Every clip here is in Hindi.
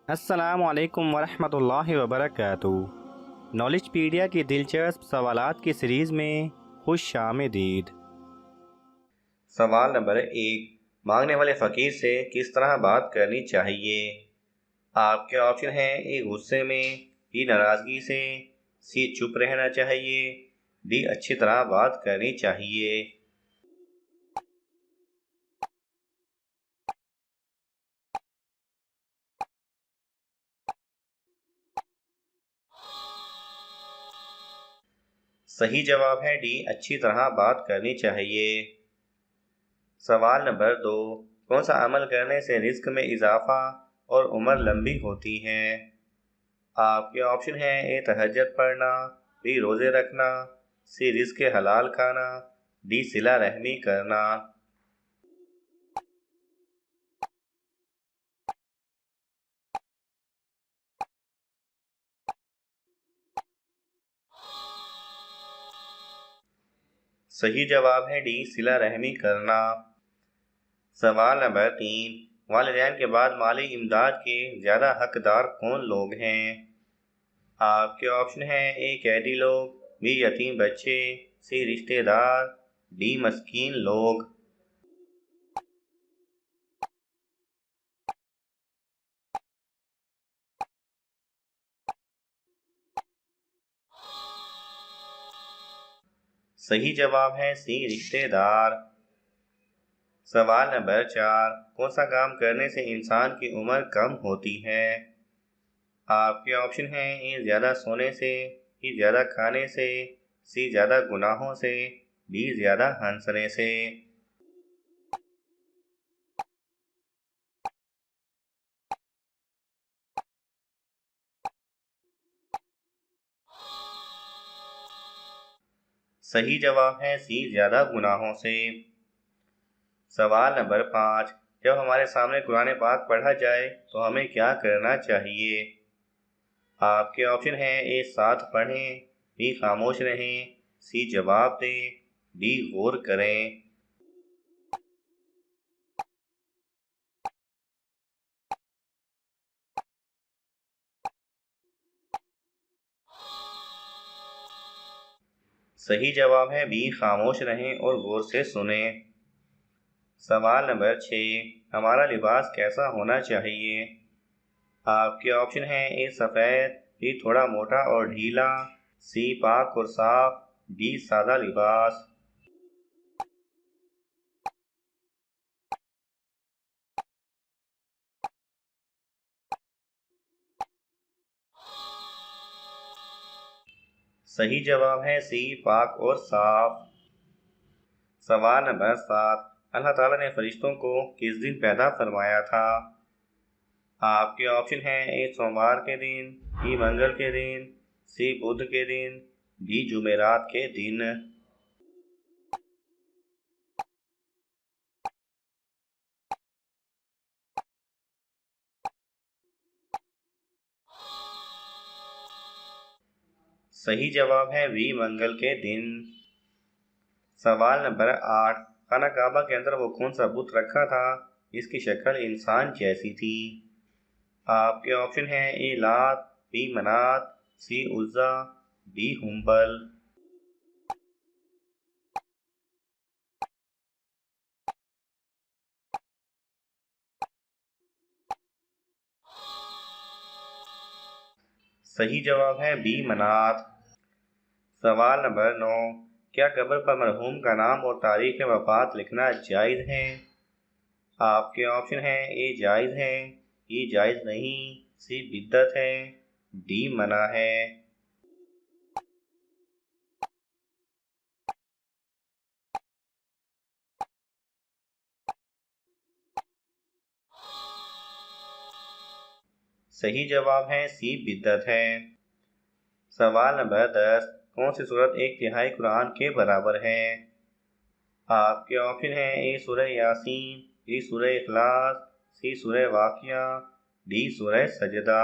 अस्सलाम वालेकुम वरहमतुल्लाहि वबरकातुहू। नॉलेजपीडिया की दिलचस्प सवालात की सीरीज़ में खुश आमदीद। सवाल नंबर 1। मांगने वाले फ़कीर से किस तरह बात करनी चाहिए? आपके ऑप्शन हैं: ए गुस्से में, बी नाराज़गी से, सी चुप रहना चाहिए, डी अच्छी तरह बात करनी चाहिए। सही जवाब है डी, अच्छी तरह बात करनी चाहिए। सवाल नंबर 2। कौन सा अमल करने से रिस्क में इजाफा और उम्र लंबी होती है? आपके ऑप्शन हैं: ए तहज्जुद पढ़ना, बी रोज़े रखना, सी रिस्क हलाल खाना, डी सिला रहमी करना। सही जवाब है डी, सिला रहमी करना। सवाल नंबर 3। वालिदैन के बाद माली इमदाद के ज़्यादा हकदार कौन लोग हैं? आपके ऑप्शन हैं: ए कैदी लोग, बी यतीम बच्चे, सी रिश्तेदार, डी मस्कीन लोग। सही जवाब है सी रिश्तेदार। सवाल नंबर 4। कौन सा काम करने से इंसान की उम्र कम होती है? आपके ऑप्शन हैं: ए ज़्यादा सोने से, बी ज़्यादा खाने से, सी ज़्यादा गुनाहों से, डी ज़्यादा हंसने से। सही जवाब है सी, ज़्यादा गुनाहों से। सवाल नंबर 5। जब हमारे सामने कुरान पाक पढ़ा जाए तो हमें क्या करना चाहिए? आपके ऑप्शन हैं: ए साथ पढ़ें, बी खामोश रहें, सी जवाब दें, डी गौर करें। सही जवाब है बी, खामोश रहें और गौर से सुने। सवाल नंबर 6। हमारा लिबास कैसा होना चाहिए? आपके ऑप्शन हैं: ए सफ़ेद, बी थोड़ा मोटा और ढीला, सी पाक और साफ, डी सादा लिबास। सही जवाब है सी, पाक और साफ। सवाल नंबर 7। अल्लाह ताला ने फरिश्तों को किस दिन पैदा फरमाया था? आपके ऑप्शन हैं: ए सोमवार के दिन, बी मंगल के दिन, सी बुध के दिन, डी जुमेरात के दिन। सही जवाब है बी मंगल के दिन। सवाल नंबर 8। खाना काबा के अंदर वो कौन सा बुत रखा था जिसकी शक्ल इंसान जैसी थी? आपके ऑप्शन हैं: ए लात, बी मनात, सी उज़्ज़ा, डी हुम्बल। सही जवाब है बी मनात। सवाल नंबर 9। क्या कब्र पर मरहूम का नाम और तारीख वफ़ात लिखना जायज़ है? आपके ऑप्शन हैं: ए जायज़ है, ई जायज़ नहीं, सी बिद्दत है, डी मना है। सही जवाब है सी बिद्दत है। सवाल नंबर 10। कौन सी सूरत एक तिहाई कुरान के बराबर है? आपके ऑप्शन हैं: ए सूरह यासीन, बी सूरह इखलास, सी सूरह वाक़िया, डी सूरह सजदा।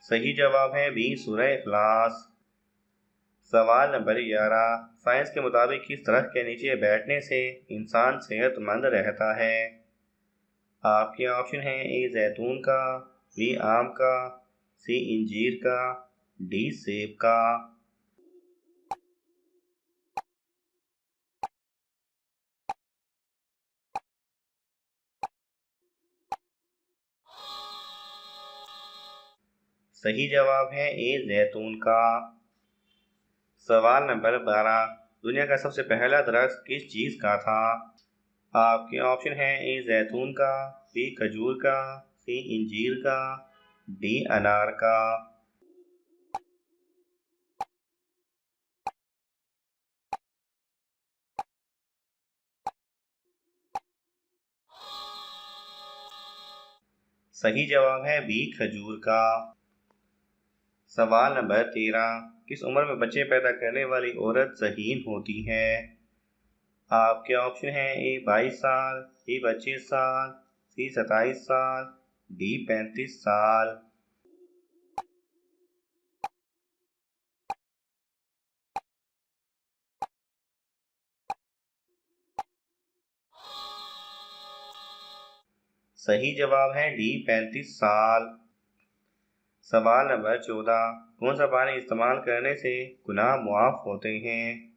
सही जवाब है बी सूरह इखलास। सवाल नंबर 11, साइंस के मुताबिक किस दरख्त के नीचे बैठने से इंसान सेहतमंद रहता है? आपके ऑप्शन हैं ए जैतून का, बी आम का, सी इंजीर का, डी सेब का। सही जवाब है ए जैतून का। सवाल नंबर 12, दुनिया का सबसे पहला दरख्त किस चीज़ का था? आपके ऑप्शन हैं ए जैतून का, बी खजूर का, सी इंजीर का, डी अनार का। सही जवाब है बी खजूर का। सवाल नंबर 13, किस उम्र में बच्चे पैदा करने वाली औरत ज़हीन होती है? आपके ऑप्शन हैं ए 22 साल, बी 25 साल, सी 27 साल, डी 35 साल। सही जवाब है डी 35 साल। सवाल नंबर 14, कौन सा पानी इस्तेमाल करने से गुनाह मुआफ होते हैं?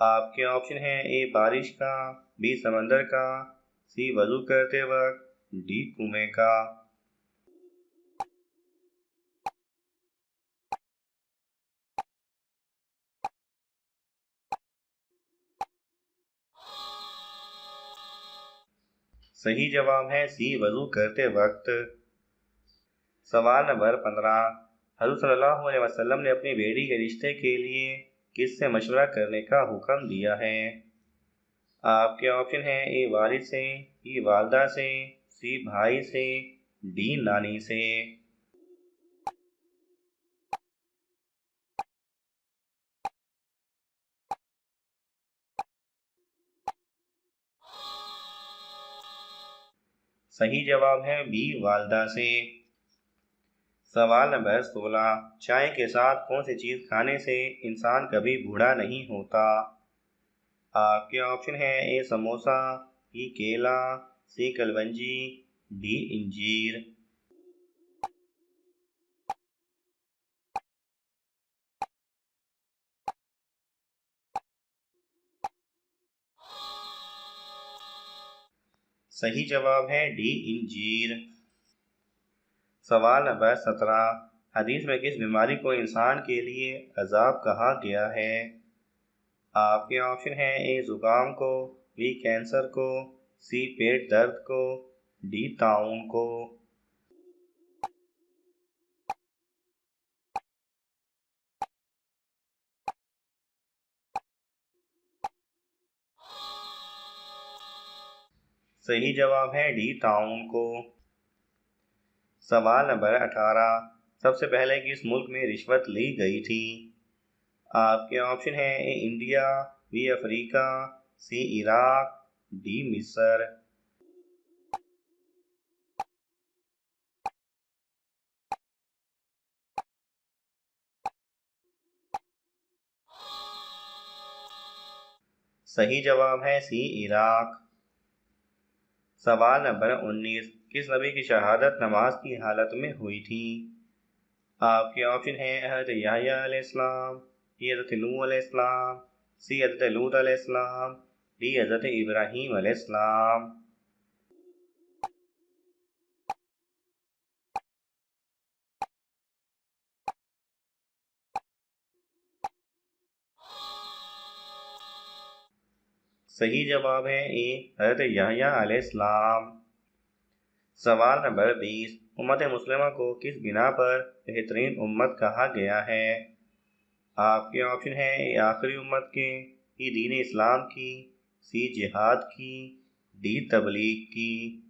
आपके ऑप्शन हैं ए बारिश का, बी समंदर का, सी वजू करते वक्त, डी कुएं का। सही जवाब है सी वजू करते वक्त। सवाल नंबर 15, हज़रत सल्लल्लाहु अलैहि वसल्लम ने अपनी बेटी के रिश्ते के लिए किससे मशवरा करने का हुक्म दिया है? आपके ऑप्शन हैं ए वालिद से, बी वालदा से, सी भाई से, डी नानी से। सही जवाब है बी वालदा से। सवाल नंबर 16, चाय के साथ कौन सी चीज़ खाने से इंसान कभी बूढ़ा नहीं होता? आपके ऑप्शन हैं ए समोसा, बी केला, सी कलवंजी, डी इंजीर। सही जवाब है डी इंजीर। सवाल नंबर 17, हदीस में किस बीमारी को इंसान के लिए अजाब कहा गया है? आपके ऑप्शन हैं ए ज़ुकाम को, बी कैंसर को, सी पेट दर्द को, डी ताउन को। सही जवाब है डी ताउन को। सवाल नंबर 18, सबसे पहले किस मुल्क में रिश्वत ली गई थी? आपके ऑप्शन हैं ए इंडिया, बी अफ्रीका, सी इराक, डी मिस्र। सही जवाब है सी इराक। सवाल नंबर 19, किस नबी की शहादत नमाज की हालत में हुई थी? आपके ऑप्शन हैं हज़रत याह्या अलैहिस्सलाम, बी हज़रत नूह अलैहिस्सलाम, सी हज़रत लूत अलैहिस्सलाम, डी हज़रत इब्राहीम अलैहिस्सलाम। सही जवाब है ए हज़रत याह्या अलैहिस्सलाम। सवाल नंबर 20, उम्मत मुस्लिमा को किस बिना पर बेहतरीन उम्मत कहा गया है? आपके ऑप्शन हैं ए आखिरी उम्मत के, बी दीन इस्लाम की, सी जिहाद की, डी तबलीग की।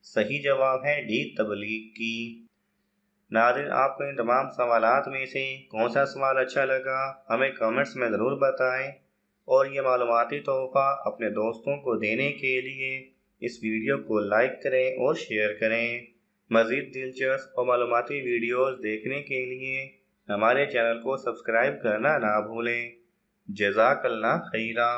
सही जवाब है डी तबलीग की। नाज़रीन, आपको इन तमाम सवालात में से कौन सा सवाल अच्छा लगा हमें कमेंट्स में ज़रूर बताएं, और ये मालूमाती तोहफ़ा अपने दोस्तों को देने के लिए इस वीडियो को लाइक करें और शेयर करें। मज़ीद दिलचस्प और मालूमाती वीडियोज़ देखने के लिए हमारे चैनल को सब्सक्राइब करना ना भूलें। जज़ाकल्लाह खैरा।